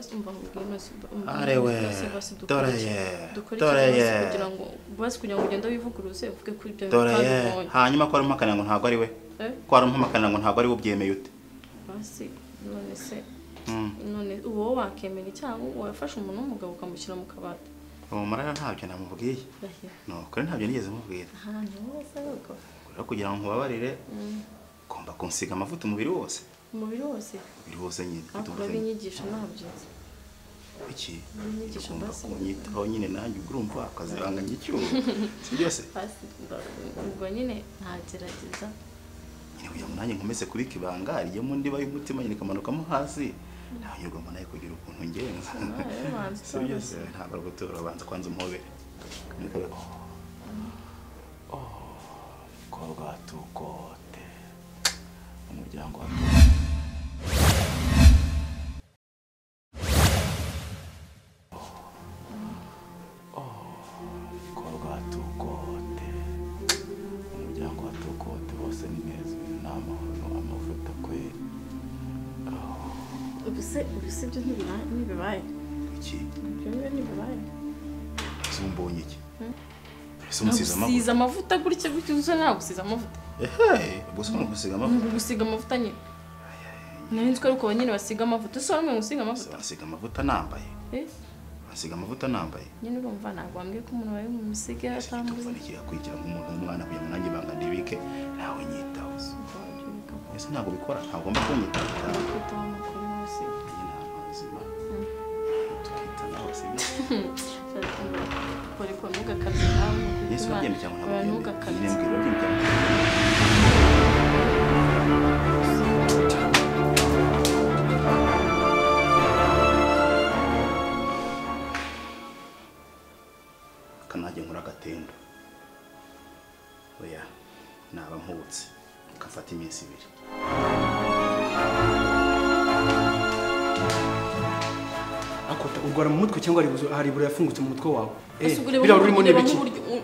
basumva ngwino arewe doreye kugira ngo ugende wivuguruze uvuge kuri ibyo doreye hanyuma ko ari mpakanira ngo ntago ari we ko ari mpakanira ngo ntago ari we ubyemeye ute basi none se none uwo wakemera cyangwa wafashe umuntu w'umugabo ukamushyira mu kabati marara ntabyo namubwiye no kuri ntabyo nigeze mubwira kugira ngo nkubabarire komba kunsiga amavuta umubiri wose nyine binyigisha nabyo iki kunyitaho nyine nanjye urumva akazi banga ngicyuho si byose ubwo nyine ntagerageza nyine kugira ngo nanjye nkomeze kubika ibanga rijyemo ndiba y'umutima nyine kamanukamo hasi nawe ugomba nawe kugira ukuntu ngenza si byose ntabwo gutora banza kwanza umuhobere korwa tukote umuryango wa korwa tukote umuryango wa tukote bose ni neza n'amahoro amavuta kwe ubuse byo ntibibaye iki ibyo ntibibaye zumbonye iki Siza amavuta gutya uza nta gusiza amavuta gusa no gusiga amavuta nyine nari uko nyine basiga amavuta so rumwe gusiga amavuta basiga amavuta nambaye basiga amavuta nambaye nyine urumva ntabwo wambwiye ko umuntu wawe mu misige yatambuze iki akwikira nk'umuntu w'umwana kugira ngo nanjye banga ndibike nawe nyitaho ese ntabwo bikora ntabwo mba kunyitaho Ariko ntugakabye nawe Yesu byemye cyangwa ntabwo ntugakabye kanajye nkora agatendo oya naba mputse kafata iminsi 2 akota urwara mu mutwe cyangwa hari buri yafungutse mu mutwe wawe bira urimo n'ibiki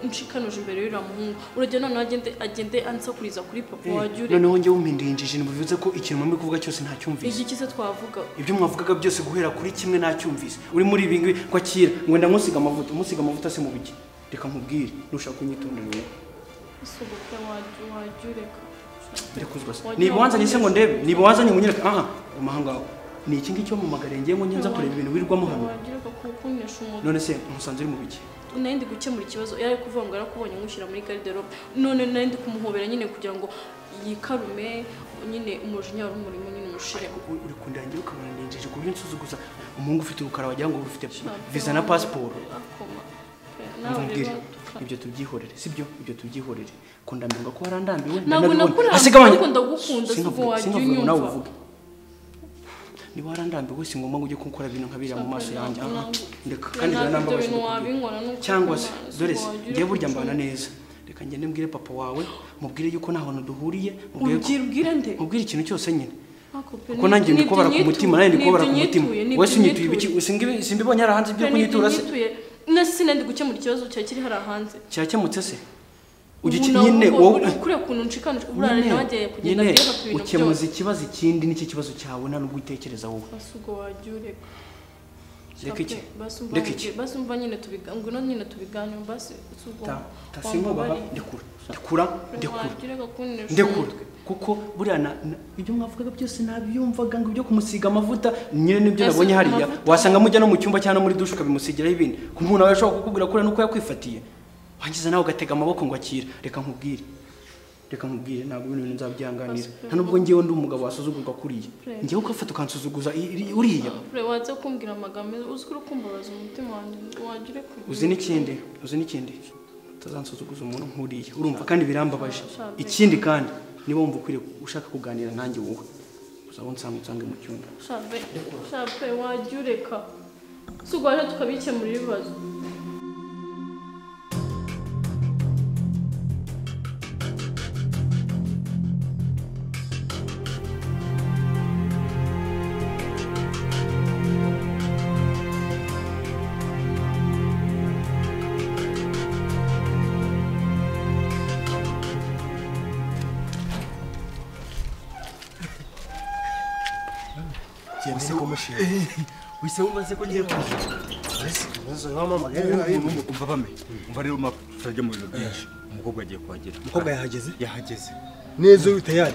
nshikanoje imbere y'iramuhungu urajya none agende ansakuriza kuri papa wajyure noneho nge wumpindiye injiji bivuze ko ikintu muri kuvuga cyose nta cyumvise iki se twavuga ibyo mwavugaga byose guhera kuri kimwe nta cyumvise uri muri ibingi kwakira ngwenda nkusiga amavuta se mu biki reka nkubwire nushaka kunyitondera wowe isubuka wajyureka ndekuzwa se niba wanzanye se ngo ndebe niba wanzanye ngunyereka umahanga ni iki ngicyo mu magarenge ngo ngenza kureba ibintu wirirwamo hano none se umusanze uri mu biki nandi gukemura ikibazo yari kuvuga ngo yarakubonye ngushyira muri garderobe none nandi kumuhobera nyine kugira ngo yikarume nyine umujinya wari umurimo nyine umushire uri kundangira ukabona ndinjije ku buryo nsuzuguza umuhungu ufite urukara wagira ngo ufite visa na passport ibyo tubyihorere sibyo ibyo tubyihorere kundambirwa ko warandambiwe asigabanya ndagukunda suko waginyumva ni warandambiwe si ngomba ujye kunkora ibintu nkabira mu maso yanjye ndeka kandi nambabaje cyangwa se dore se ngiye burya mbana neza reka ngende mbwire papa wawe mubwire yuko nta hantu duhuriye mubwire ikintu cyose nyine kuko nanjye ndi kubara ku mutima nanjye ndi kubara ku mutima wese unyituye ibiki simbibonye ara hanze byo kunyitura se nasi nandi gukemura ikibazo cya kiri hari hanze cyakemutse se nyine wowe kure kuntu nshikana urare nabagiye kugenda byo bakubintu byo ukemuza ikibazo ikindi n'iki kibazo cyawe nta nubwo utekereza wowe basugo wajyureka reka iki basumva nyine tubiganguna nyine tubiganyo basi sugo tasingo baba ndekura kuko buriya ibyo mwavugaga byose nabyumvaga ngo ibyo kumusiga amavuta nyine nibyo nabonye hariya wasanga mujya no mu cyumba cyane muri dushe ukabimusigiraho ibindi ku muntu nawe ashobora kukubwira kure nuko yakwifatiye wangiza nawe ugatega amaboko ngo akira reka nkubwire ntabwo ibintu nzabyanganira nta nubwo ngewe ndi umugabo wasuzugurwa kuriya ngewe ukafata ukansuzuguza uriya waza kumbwira amagambo uzikuru kumbabaza umutima wanjye wagire uzi n'ikindi utazansuzuguza umuntu nkuriya urumva kandi birambabaje ikindi kandi niba wumva ukwiriye ushaka kuganira nanjye wowe uzabona unsange mu cyumba shape wajyureka sugwaje tukabikemura ibibazo wise umaze ko ngiye kuza umva bame umva rero mafrage mu bintu byinshi umukobwa agiye kuhagera umukobwa yahageze neza uri tayari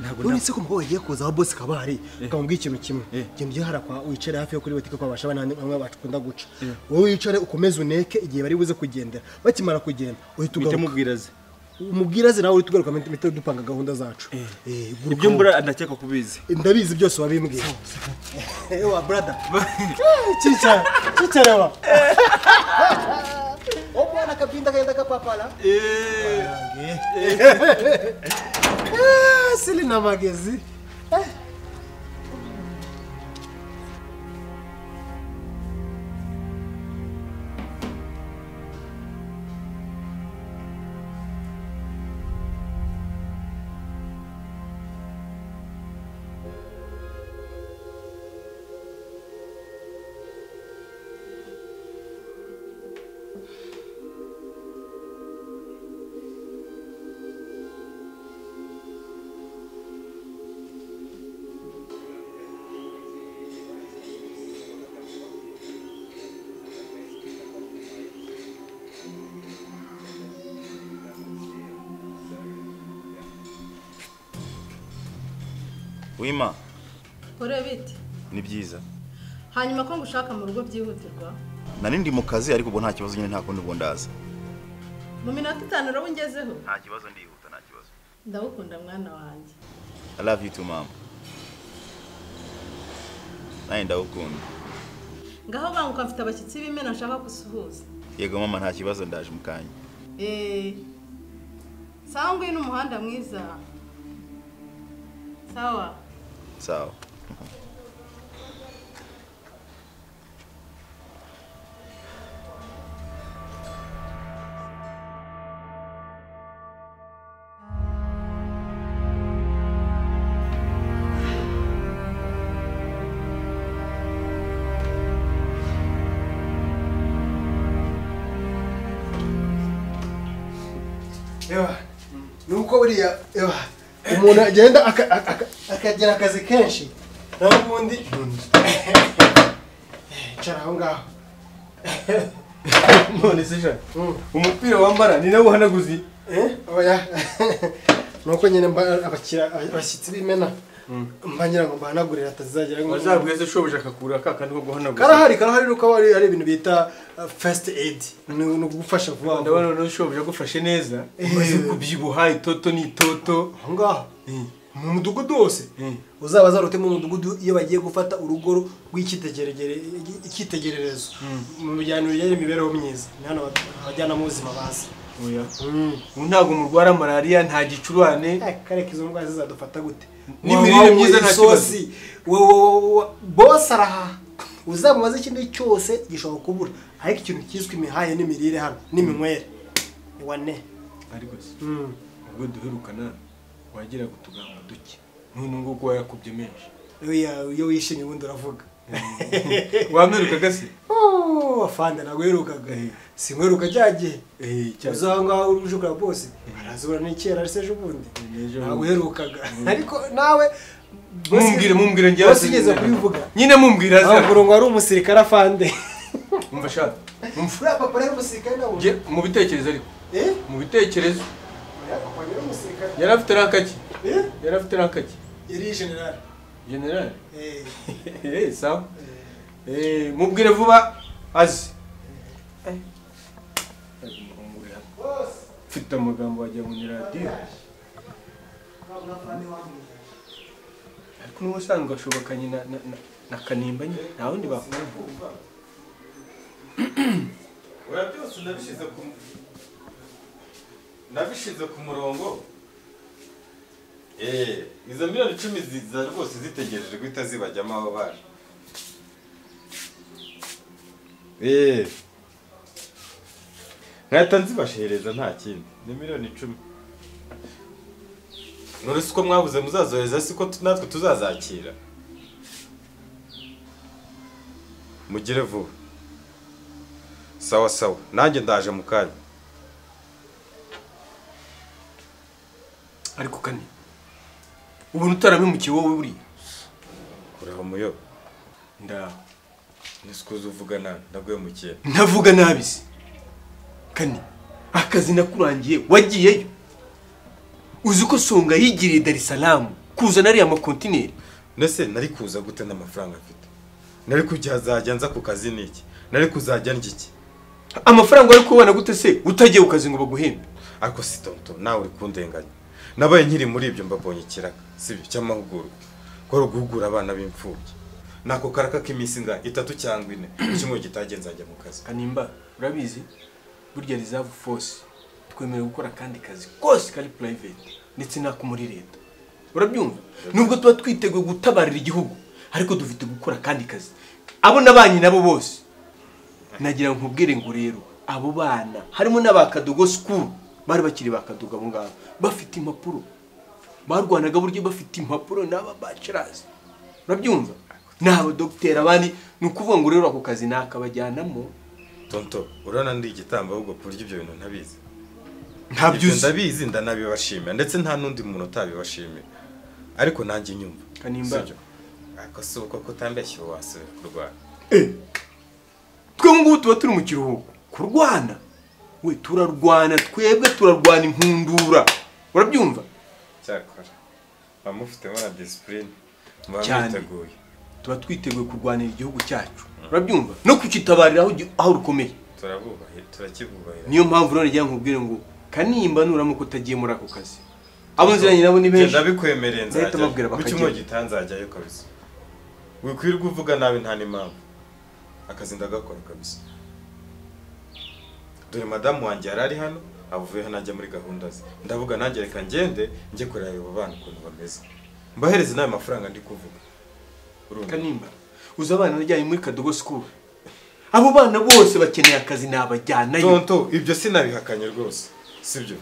ntabwo uretse ko umukobwa agiye kuza aho boss kabari ukamubwira ikintu kimwe genda ugiye harakwa wicare hafi yo kuri botike ko babasha bamwe bakunda guca wowe wicare ukomeze uneke igihe bari buze kugendera bakimara kugenda uhita ugaruka umubwiraze nawe uri tugaruka mite dupanga gahunda zacu ibyo mbura ndakeka kubizi ndabizi byose wabimbwiye ewa brother chicha wa Opana kapinda kaenda kapapala sili na magezi Wima Ore biti ni byiza hanyuma ko ngushaka mu rugo byihutirwa nani ndi mu kazi ariko ubwo nta kibazo nyine nta kundi ubwo ndaza mu minota 5 rero ngezeho nta kibazo ndihuta nta kibazo ndagukunda mwana wanjye I love you too mama naye ndagukunda ngaho banguka mfite abashyitsi b'imena nshaka gusuhuza yego mama nta kibazo ndaje mukanya sangwe n'umuhanda mwiza sawa sawa nuko buriya umuntu agenda akagira akazi kenshi naho ubundi cara aho ngaho none se sha umupira wambara ni nawe hanaguzi oya nuko nyine abashyitsi b'imena mbanyira ngo mbanagurira atazagera ngo azabweze shoboje akakura kakandi ko guhanagura karahari nuko ari ibintu bita first aid no gufasha vuba ndabona no shoboje gufashe neza umaze kubyibuha itoto ni itoto aho ngaho mu mudugudu wose uzaba zarote mu mudugudu iyo bagiye gufata urugo rw'ikitegererezo mu bijyanye n'imibereho myiza ni hano abajyana mu buzima bazi oya ntago murwara malaria nta gicurane kareka izo ndwara zizadufata gute n'imirire myiza nta kibazo boss araha uzamubaza ikindi cyose gishobora kubura ariko ikintu cyiswe imihaye n'imirire hano n'iminywere ni wane ariko ubwo duherukana wagira gutugamba duke none nguko yakubye menshi iyo wishimye ubundi uravuga wameruka gase afande nagwerukaga sinkweruka cyagiye uzanga urujukura bose arazura n'ikera ariseje ubundi nagwerukaga ariko nawe mumbwire njye wasigeze kubivuga nyine mumbwira azakuru ngo ari umusirikare afande umva shaka mumfura papa rero umusirikare nawe mu bitekerezo ariko mu bitekerezo yari afite rankaki yari general sawa mubwire vuba azi mfite amagambo wagira ngo ni radiyo ariko n'ubusanzwe ashobokanye na kanimba nyine nta wundi bakumva oya byose nabishize ku murongo izo miliyoni 10 ziza rwose zitegereje guhita zibajyamo abo bana nkahita nzibashereza nta kindi ni miliyoni 10 none siko mwabuze muzazohereza siko natwe tuzazakira mugire vuba sawa sawa nanjye ndaje mu kanya ariko kane ubuntu utarabimukiye wowe buri kuraho muyo nda Nisikuza uvuga nabi ndaguye mu kiye. Ntavuga nabi se. Kani akazi nakurangiye wagiyeyo. Uzi ko Songa yigiriye Dar es Salaam kuzana ari amakontineri. Nese nari kuza gute n'amafaranga afite. Nari kujya nza ku kazi niki. Nari kuzajya njiki. Amafaranga ari kubona gute se utagiye ukazi ngo baguhembe. Ariko si tonto nawe uri kundenganya. Nabaye nkiri muri ibyo mbabonye kiraka. Sibyo cy'amahuguro. Ko guhugura abana b'imfubyi. Nako karaka k'iminsi nga 3 cyangwa 4 kimwe gitagenza ajya mu kazi. Kanimba urabizi burya reserve force twemerewe gukora kandi kazi kose kari private ndetse nako muri leta. Urabyumva? Nubwo tuba twiteguye gutabarira igihugu ariko dufite gukora kandi kazi. Abo nabanyi nabo bose nagira nkubwire ngo rero abo bana harimo n'abakadogo school bari bakiri bakadoga abo ngabo bafite impapuro barwanaga buryo bafite impapuro n'aba bachelors. Urabyumva? Nabo docteur abandi nukuvuga ngo rero ako kazi nakabajyanamo. Tonto urana ndi igitamba ahubwo kurya ibyo bintu ntabizi. Ntabyuzi ndabizi ndanabibashimira ndetse nta nundi muntu utabibashimira. Ariko nanjye nyumva. Kanimba ariko suko kutambeshye wasubira kurwana. Twe ngo tuba turi mu kiruhuko kurwana. We turarwana twebwe turarwana impundura. Urabyumva? Cyakora bamufite mara discipline. Mwamwiteguye. Tuba twiteguye kurwanira igihugu cyacu. Urabyumva? No kukitabarira aho rukomeye. Turakibubahira. Niyo mpamvu rero njya nkubwire ngo Kanimba nuramuko utagiye muri ako kazi. Abo nziranye nabo ni benshi. Ndabikwemereye nzajya. Kucyumwe gitanzajyayo kabisa. Wikwirwa uvuga nabi nta n'impamvu. Akazi ndagakora kabisa. Dore madamu wanjye yarari hano avuye hano ajya muri gahunda ze. Ndavuga nanjye reka ngende njye kureba abo bana ukuntu bameze. Mbahereze nayo mafaranga ndi kuvuga. Kanimba uza abana najyanye muri Kadogo school. Abo bana bose bakeneye akazi nabajyanayo. Tonto ibyo sinabihakanye rwose. Sibyo?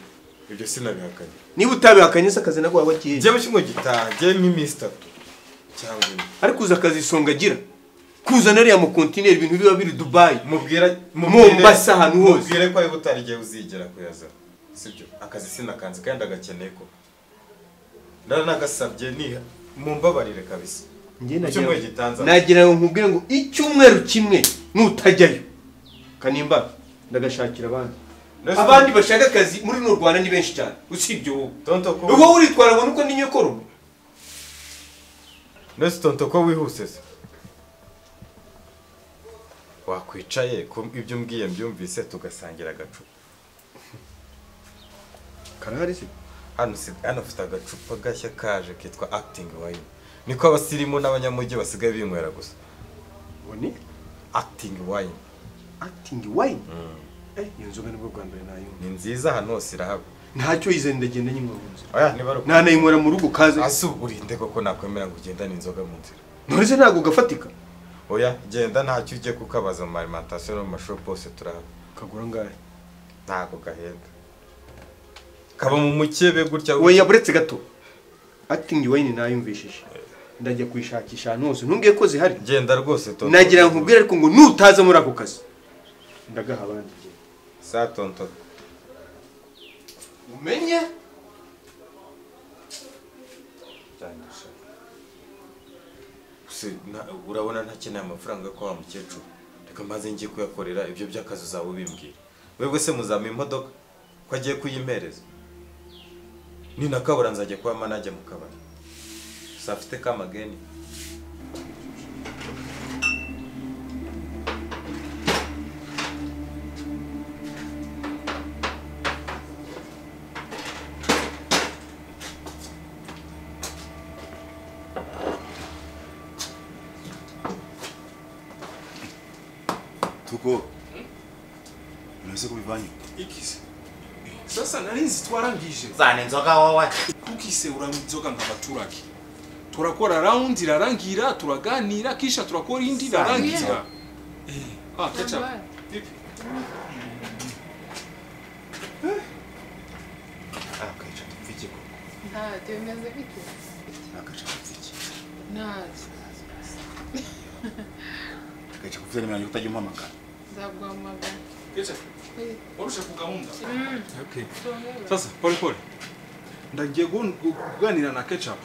Ibyo sinabihakanye. Niba utabihakanye se akazi nagwa wagiye. Je mushimwe gitange nk'iminsi 3 cyangwa ariko uza akazi Songa agira. Kuzana ari mu container ibintu biba biri Dubai. Mubwira Mombasa hano hose. Mubwire ko ari butarigiye uzigera kuyaza. Sibyo? Akazi sinakanze kandi agakeneye ko. Ndara nagasabye ni mumbabarire kabisa. Nagira ngo nkubwire ngo icyumweru kimwe nutajyayo. Kanimba ndagashakira abandi bashaka akazi muri no Rwanda ni benshi cyane usibye wowe. Tonto ko uwo uritwara ngo nuko ninyo koro. Nese tonto ko wihuse se. Wakwicaye ko ibyo mbwiye mbyumvise tugasangira agacupa. Karahari se? Hano ufite agacupa gashya kaje kitwa acting wine. Niko abasirimu n'abanyamujyi basigaye binywera gusa. Boni acting wine. Acting wine? Iyo nzoga nibwo Rwanda nayo. Ni nziza hano hose irahaba. Ntacyo yize ndagenda nyimwe mu nzira. Oya nibaruko. Nanayinywera mu rugo kaze. Asu urinde koko nakwemera ngo ugenda n'inzoga mu nzira. Ntorize ntago gafatika. Oya genda ntacyo ujye kukabaza mu alimentation no mu mashop bose turahaba. Kagura ngahe? Ntago gahenda. Kaba mu mukebe gutya. Oya buretse gato. Acting wine nayumvishije. Ndajya kwishakisha hano hose ntumbwiye ko zihari. Genda rwose tonto. Nagira nkubwire ariko ngo nutaza muri ako kazi. Ndagaha abandi. Sa tonto. Umenye? Cyandisha. Urabona ntakeneye amafaranga ko wa mukecuru. Reka maze ngiye kuyakorera ibyo by'akazi zawe bimbwira. Webwe se muzama imodoka ko agiye kuyimpereza. Ni nakabura nzajya kwa manager mu kabari. Safite kamageni. Tuko. Unaweza kubivanya? Ikise. Sasa narinzi twarangije. Zane nzoga wowe. Kukise uramzoga nk'abaturage. Turakora round irarangira turaganira kisha turakora indi irarangira. Ketchup. Vipi? Ketchup mfiki ko. Nta temeze biki. Ketchup mfiki. Nazi. Ketchup mfiki ni utaje mpamagara. Nzaguhamagara. Ketchup. Warusha ku gahunda. Okay. Sasa pole pole. Ndagiye kuganira na Ketchup.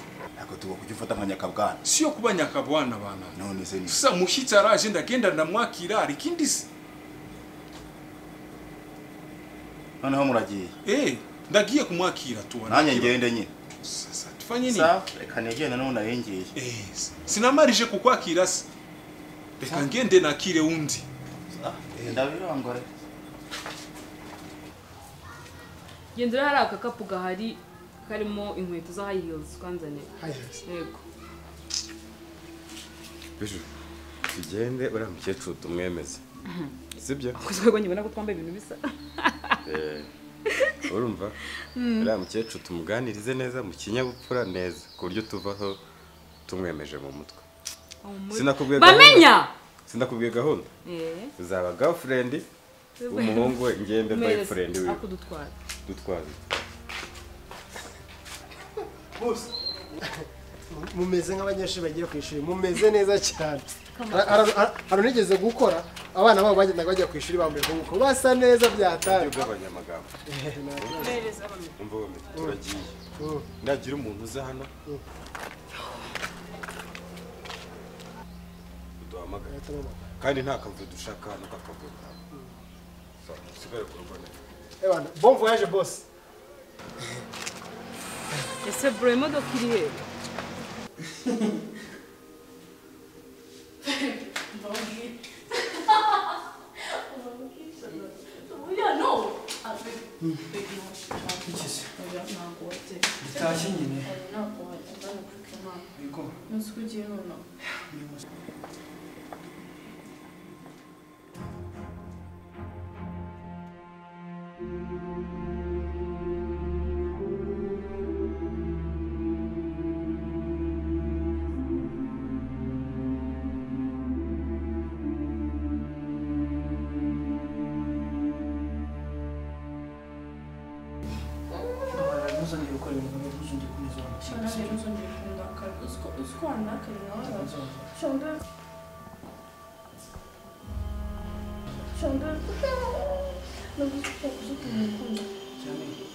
Ntabwo tugomba kujya ufata nka nyakabwana. Sio kuba nyakabwana bana. None se ni. Sasa mushitsi araje ndagenda ndamwakira ari kindi se. Noneho muragiye. Ndagiye kumwakira tu. Nanjye ngende nyine. Sasa tufanye nini? Sawa, reka negende none narengeye. Sinamarije kukwakira se. Reka ngende nakire undi. Ndabirongore. Gendera hari akakapu gahari karimo inkweto za high heels kanzane. High heels. Yego. Biju. Tugende uriya mukecuru tumwemeze. Sibyo? Kuzwego nyibona ko twambaye ibintu bisa. Urumva? Uriya mukecuru tumuganirize neza mu kinyabupfura neza ku buryo tuvaho tumwemeje mu mutwe. Sinakubwiye bamenya. Sinakubwiye gahunda. Uzaba girlfriend umuhungu we ngende boyfriend we. Akudutwara. Dutwara. Bose. Mumeze nk'abanyeshuri bagiye ku ishuri. Mumeze neza cyane. Nigeze gukora abana babo bagendaga bajya ku ishuri bambaye nk'uko basa neza byatari. By'abanyamagambo. Umva turagiye. Nagira umuntu uza hano. Uduhamagara. Kandi nta kavuyo dushaka hano kakavuyo. Sigara ku rwanda. Ebana, bon voyage boss. Ese bro imodoka iri he? Bitashye nyine. 정도 너무 좋고 싶은 거.